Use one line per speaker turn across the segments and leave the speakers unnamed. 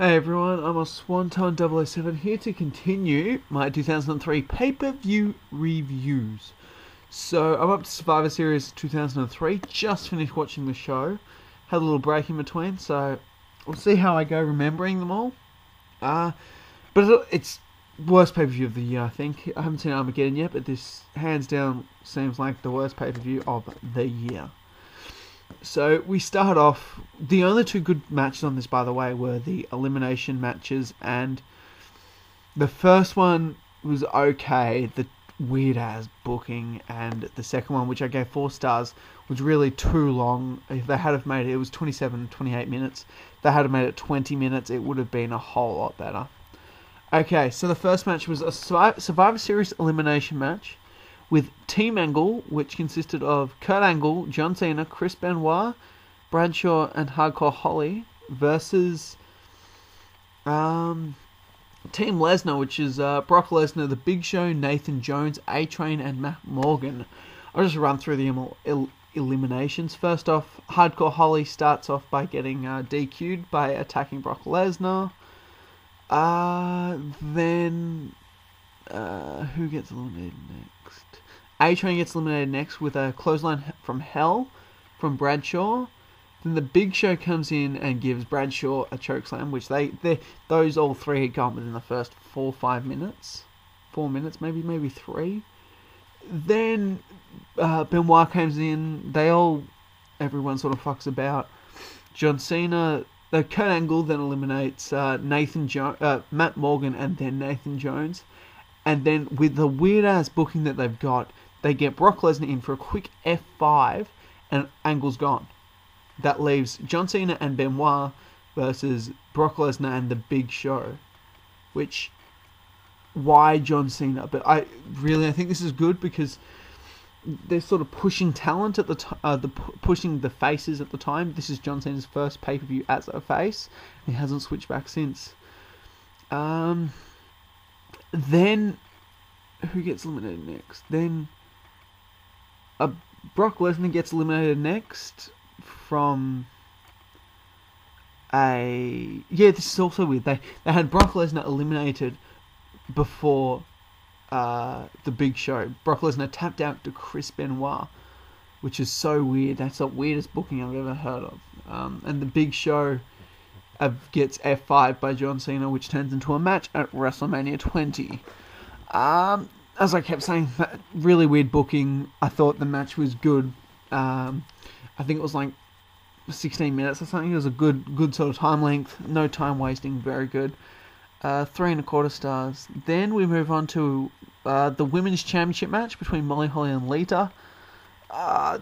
Hey everyone, I'm a Swanton 007 here to continue my 2003 pay-per-view reviews. So I'm up to Survivor Series 2003, just finished watching the show, had a little break in between, so we'll see how I go remembering them all. But it's worst pay-per-view of the year, I think. I haven't seen Armageddon yet, but this hands down seems like the worst pay-per-view of the year. So we start off, the only two good matches on this, by the way, were the elimination matches, and the first one was okay, the weird ass booking, and the second one, which I gave 4 stars, was really too long. If they had have made it was 27, 28 minutes. If they had have made it 20 minutes, it would have been a whole lot better. Okay, so the first match was a Survivor Series elimination match with Team Angle, which consisted of Kurt Angle, John Cena, Chris Benoit, Bradshaw, and Hardcore Holly, versus Team Lesnar, which is Brock Lesnar, The Big Show, Nathan Jones, A-Train, and Matt Morgan. I'll just run through the eliminations. First off, Hardcore Holly starts off by getting DQ'd by attacking Brock Lesnar. Then who gets eliminated next? A-Train gets eliminated next with a clothesline from Hell from Bradshaw. Then the Big Show comes in and gives Bradshaw a chokeslam, which those all three had gone within the first 4 or 5 minutes. 4 minutes, maybe 3. Then Benoit comes in. Everyone sort of fucks about. John Cena, Kurt Angle then eliminates Matt Morgan and then Nathan Jones. And then with the weird-ass booking that they've got, they get Brock Lesnar in for a quick F5 and Angle's gone. That leaves John Cena and Benoit versus Brock Lesnar and The Big Show. Why John Cena? But I think this is good because they're sort of pushing talent at pushing the faces at the time. This is John Cena's first pay-per-view as a face. He hasn't switched back since. Then, who gets eliminated next? Then, Brock Lesnar gets eliminated next from this is also weird. They had Brock Lesnar eliminated before the Big Show. Brock Lesnar tapped out to Chris Benoit, which is so weird. That's the weirdest booking I've ever heard of. And the Big Show gets F5 by John Cena, which turns into a match at WrestleMania 20. As I kept saying, really weird booking. I thought the match was good. I think it was like 16 minutes or something. It was a good sort of time length. No time wasting. Very good. 3.25 stars. Then we move on to the Women's Championship match between Molly Holly and Lita.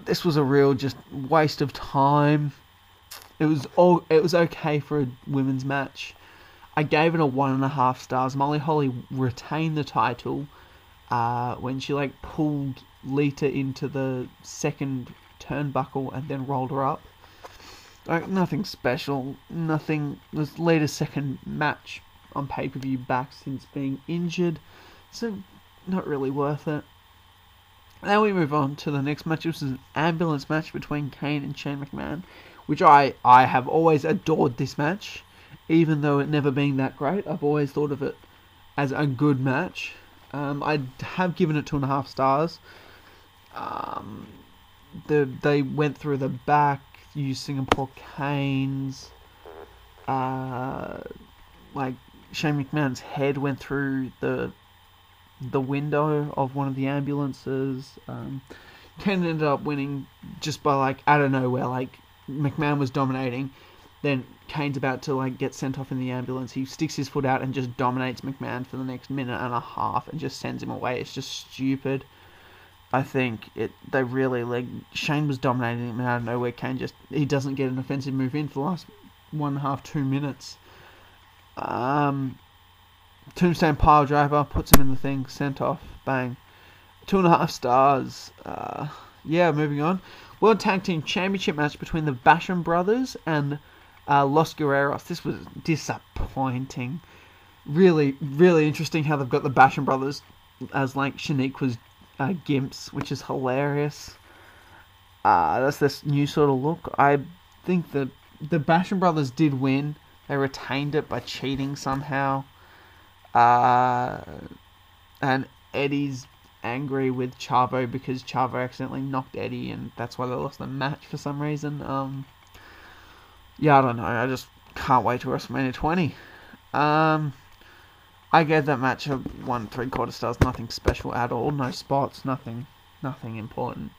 This was a real just waste of time. It was okay for a women's match. I gave it a 1.5 stars. Molly Holly retained the title when she pulled Lita into the second turnbuckle and then rolled her up. Nothing special. Nothing. It was Lita's second match on pay-per-view back since being injured, so not really worth it. Now we move on to the next match, which is an ambulance match between Kane and Shane McMahon, which I have always adored this match, even though it never being that great. I've always thought of it as a good match. I have given it 2.5 stars. They went through the back, used Singapore canes. Shane McMahon's head went through the window of one of the ambulances. Kane ended up winning just by out of nowhere. McMahon was dominating, then Kane's about to get sent off in the ambulance. He sticks his foot out and just dominates McMahon for the next minute and a half and just sends him away. It's just stupid. I think they really Shane was dominating him out of nowhere. Kane he doesn't get an offensive move in for the last 1.5, 2 minutes. Tombstone pile driver, puts him in the thing, sent off, bang. 2.5 stars. Moving on. World Tag Team Championship match between the Basham brothers and Los Guerreros. This was disappointing. Really, really interesting how they've got the Basham brothers as Shaniqua's gimps, which is hilarious. That's this new sort of look. I think that the Basham brothers did win They retained it by cheating somehow. And Eddie's angry with Chavo because Chavo accidentally knocked Eddie, and that's why they lost the match for some reason. Yeah, I don't know. I just can't wait to WrestleMania 20. I gave that match a 1 3/4 stars. Nothing special at all. No spots. Nothing important.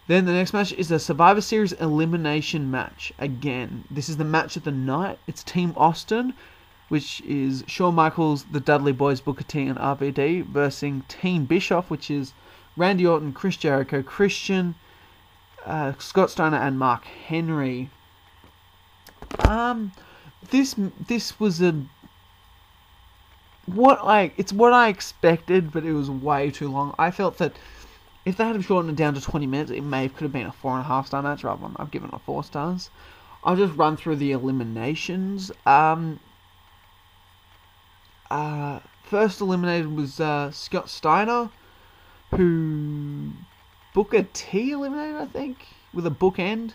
Then the next match is a Survivor Series elimination match. Again, this is the match of the night. It's Team Austin, which is Shawn Michaels, the Dudley Boyz, Booker T, and RVD, versus Team Bischoff, which is Randy Orton, Chris Jericho, Christian, Scott Steiner, and Mark Henry. This was it's what I expected, but it was way too long. I felt that if they had shortened it down to 20 minutes, it could have been a 4.5 star match rather than I've given it 4 stars. I'll just run through the eliminations. First eliminated was Scott Steiner, who Booker T eliminated, I think, with a bookend.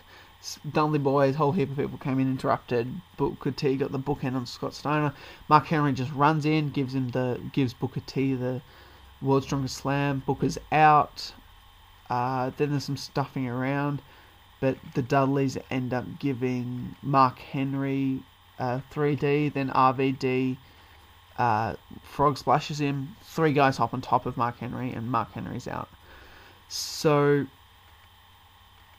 Dudley Boyz, whole heap of people came in, interrupted. Booker T got the bookend on Scott Steiner. Mark Henry just runs in, gives Booker T the World's Strongest Slam. Booker's out. Then there's some stuffing around, but the Dudleys end up giving Mark Henry 3D. Then RVD frog splashes him. 3 guys hop on top of Mark Henry, and Mark Henry's out. So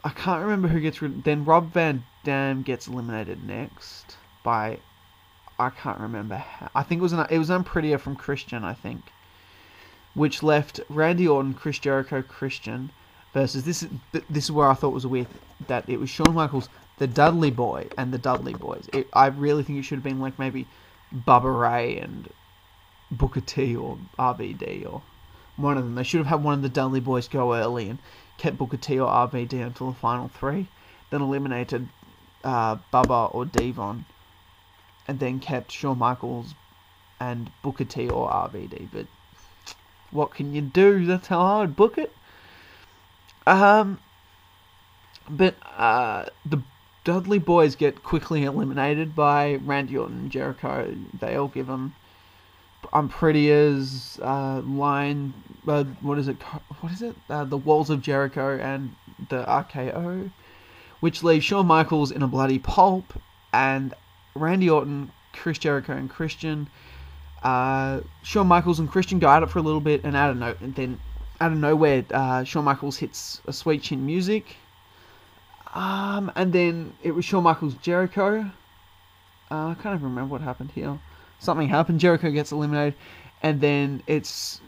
I can't remember who gets rid. Then Rob Van Dam gets eliminated next by, I can't remember how. I think it was Unprettier from Christian, I think, which left Randy Orton, Chris Jericho, Christian versus this is where I thought was weird, that it was Shawn Michaels, the Dudley Boy, and the Dudley Boyz. I really think it should have been like maybe Bubba Ray and Booker T or RVD or one of them. They should have had one of the Dudley Boyz go early and kept Booker T or RVD until the final 3, then eliminated Bubba or Devon, and then kept Shawn Michaels and Booker T or RVD. But what can you do? That's how I would book it. But the Dudley Boyz get quickly eliminated by Randy Orton and Jericho. They all give them Unprettier's line. What is it? The Walls of Jericho and the RKO, which leaves Shawn Michaels in a bloody pulp, and Randy Orton, Chris Jericho, and Christian. Shawn Michaels and Christian go at it for a little bit, and out of nowhere, Shawn Michaels hits a sweet chin music. And then it was Shawn Michaels, Jericho. I can't even remember what happened here. Something happened. Jericho gets eliminated, and then it's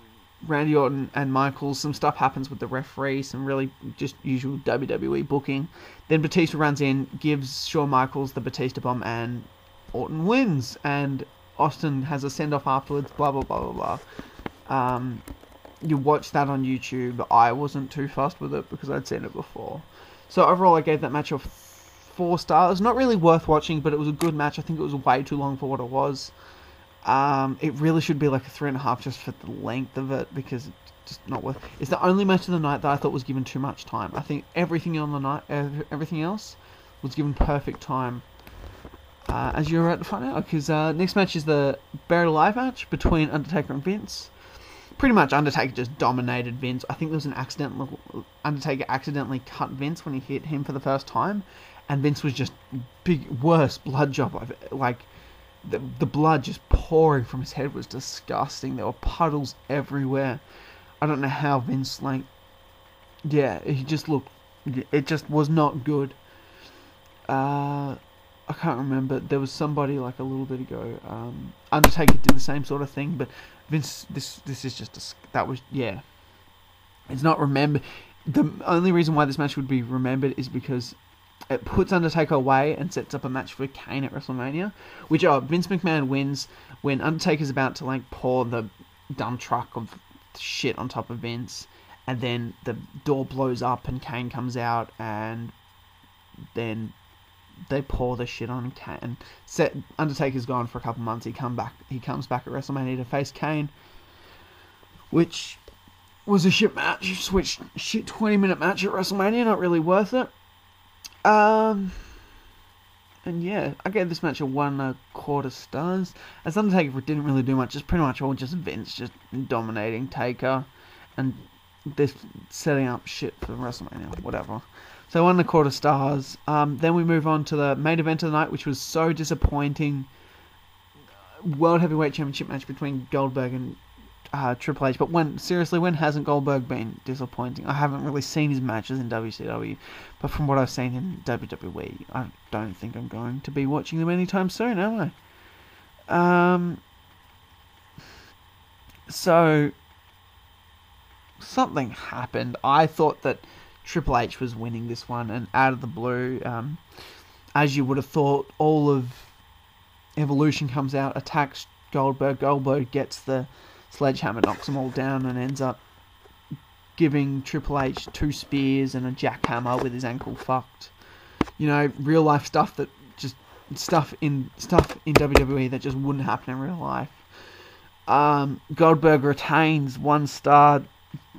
Randy Orton and Michaels. Some stuff happens with the referee, some really just usual WWE booking. Then Batista runs in, gives Shawn Michaels the Batista bomb, and Orton wins. And Austin has a send-off afterwards, blah, blah, blah, blah, blah. You watch that on YouTube. I wasn't too fussed with it because I'd seen it before. So overall, I gave that match a 4 stars. Not really worth watching, but it was a good match. I think it was way too long for what it was. It really should be like a 3.5 just for the length of it, because it's just not worth. It's the only match of the night that I thought was given too much time. I think everything on the night, everything else, was given perfect time. As you're about to find out, because next match is the Buried Alive match between Undertaker and Vince. Pretty much Undertaker just dominated Vince. I think there was an Undertaker accidentally cut Vince when he hit him for the first time, and Vince was just worst blood job. Like the blood just pouring from his head was disgusting. There were puddles everywhere. I don't know how Vince he just looked. It just was not good. I can't remember. There was somebody like a little bit ago. Undertaker did the same sort of thing, but Vince, this is just it's not remembered. The only reason why this match would be remembered is because it puts Undertaker away and sets up a match for Kane at WrestleMania, which Vince McMahon wins when Undertaker's about to pour the dump truck of shit on top of Vince, and then the door blows up and Kane comes out, and then they pour the shit on Kane. Undertaker's gone for a couple months. He comes back at WrestleMania to face Kane, which was a shit match. Shit 20-minute match at WrestleMania, not really worth it. And yeah, I gave this match a 1.25 stars. As Undertaker didn't really do much. It's pretty much all just Vince just dominating Taker. And this setting up shit for WrestleMania, whatever. So 1.25 stars. Then we move on to the main event of the night, which was so disappointing. World Heavyweight Championship match between Goldberg and Triple H. But when hasn't Goldberg been disappointing? I haven't really seen his matches in WCW, but from what I've seen in WWE, I don't think I'm going to be watching them anytime soon, am I? So something happened. I thought that Triple H was winning this one, and out of the blue, as you would have thought, all of Evolution comes out, attacks Goldberg. Goldberg gets the sledgehammer, knocks them all down, and ends up giving Triple H 2 spears and a jackhammer with his ankle fucked. You know, real life stuff that just stuff in WWE that just wouldn't happen in real life. Goldberg retains 1 star.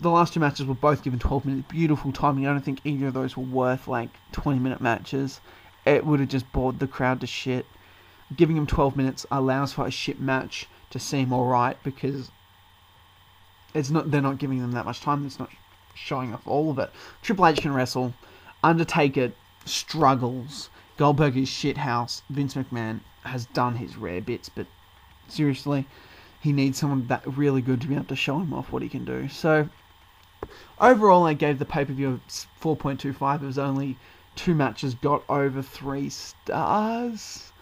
The last 2 matches were both given 12 minutes. Beautiful timing. I don't think either of those were worth like 20-minute matches. It would have just bored the crowd to shit. Giving him 12 minutes allows for a shit match to seem alright, because they're not giving them that much time. It's not showing off all of it. Triple H can wrestle. Undertaker struggles. Goldberg is shithouse. Vince McMahon has done his rare bits, but seriously, he needs someone that really good to be able to show him off what he can do. So overall, I gave the pay-per-view a 4.25. It was only 2 matches got over 3 stars.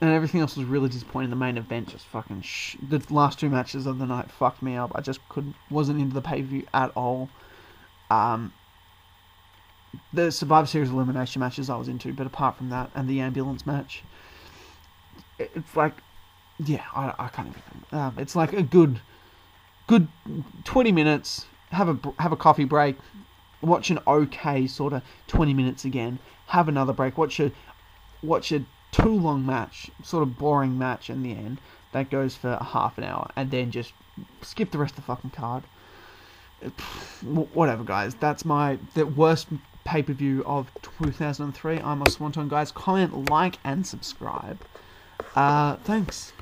And everything else was really disappointing. The main event just fucking the last 2 matches of the night fucked me up. I just wasn't into the pay-per-view at all. The Survivor Series elimination matches I was into, but apart from that, and the ambulance match, it's like, yeah, I can't even. It's like a good 20 minutes. Have a coffee break. Watch an okay sort of 20 minutes again. Have another break. Watch a too long match, sort of boring match in the end, that goes for a half an hour, and then just skip the rest of the fucking card. Whatever, guys. That's the worst pay-per-view of 2003. I'm a Swanton, guys. Comment, like, and subscribe. Thanks.